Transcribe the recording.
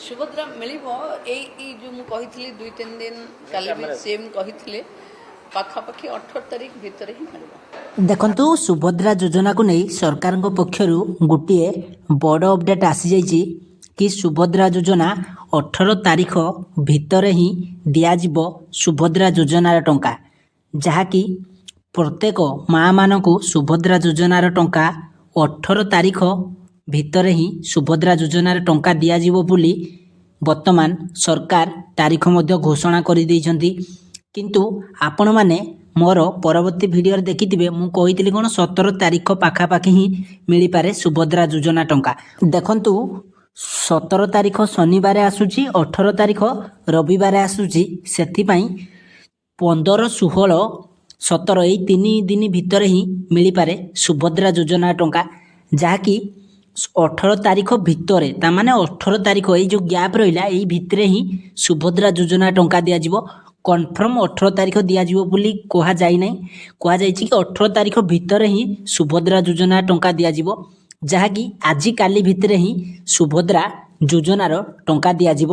ସୁଭଦ୍ରା ମିଳିବ ଏଇ ଯେଉଁ ମୁଁ କହିଥିଲି 2-3 ଦିନ କାଲି ବି ସିଏମ୍ କହିଥିଲେ ପାଖାପାଖି 18 ତାରିଖ ଭିତରେ ହିଁ ମିଳିବ। ଦେଖନ୍ତୁ ସୁଭଦ୍ରା ଯୋଜନାକୁ ନେଇ ସରକାରଙ୍କ ପକ୍ଷରୁ ଗୋଟିଏ ବଡ଼ ଅପଡେଟ୍ ଆସିଯାଇଛି କି ସୁଭଦ୍ରା ଯୋଜନା 18 ତାରିଖ ଭିତରେ ହିଁ ଦିଆଯିବ ସୁଭଦ୍ରା ଯୋଜନାର ଟଙ୍କା, ଯାହାକି ପ୍ରତ୍ୟେକ ମାଆମାନଙ୍କୁ ସୁଭଦ୍ରା ଯୋଜନାର ଟଙ୍କା 18 ତାରିଖ ଭିତରେ ହିଁ ସୁଭଦ୍ରା ଯୋଜନାର ଟଙ୍କା ଦିଆଯିବ ବୋଲି ବର୍ତ୍ତମାନ ସରକାର ତାରିଖ ମଧ୍ୟ ଘୋଷଣା କରିଦେଇଛନ୍ତି। କିନ୍ତୁ ଆପଣମାନେ ମୋର ପରବର୍ତ୍ତୀ ଭିଡ଼ିଓରେ ଦେଖିଥିବେ ମୁଁ କହିଥିଲି କ'ଣ 17 ତାରିଖ ପାଖାପାଖି ହିଁ ମିଳିପାରେ ସୁଭଦ୍ରା ଯୋଜନା ଟଙ୍କା। ଦେଖନ୍ତୁ 17 ତାରିଖ ଶନିବାର ଆସୁଛି, 18 ତାରିଖ ରବିବାର ଆସୁଛି, ସେଥିପାଇଁ 15, 16, 17 ଏଇ 3 ଦିନ ଭିତରେ ହିଁ ମିଳିପାରେ ସୁଭଦ୍ରା ଯୋଜନା ଟଙ୍କା, ଯାହାକି 18 ତାରିଖ ଭିତରେ, ତାମାନେ 18 ତାରିଖ ଏଇ ଯେଉଁ ଗ୍ୟାପ୍ ରହିଲା ଏଇ ଭିତରେ ହିଁ ସୁଭଦ୍ରା ଯୋଜନା ଟଙ୍କା ଦିଆଯିବ। କନଫର୍ମ 18 ତାରିଖ ଦିଆଯିବ ବୋଲି କୁହାଯାଇନାହିଁ, କୁହାଯାଇଛି କି 18 ତାରିଖ ଭିତରେ ହିଁ ସୁଭଦ୍ରା ଯୋଜନା ଟଙ୍କା ଦିଆଯିବ, ଯାହାକି ଆଜିକାଲି ଭିତରେ ହିଁ ସୁଭଦ୍ରା ଯୋଜନାର ଟଙ୍କା ଦିଆଯିବ।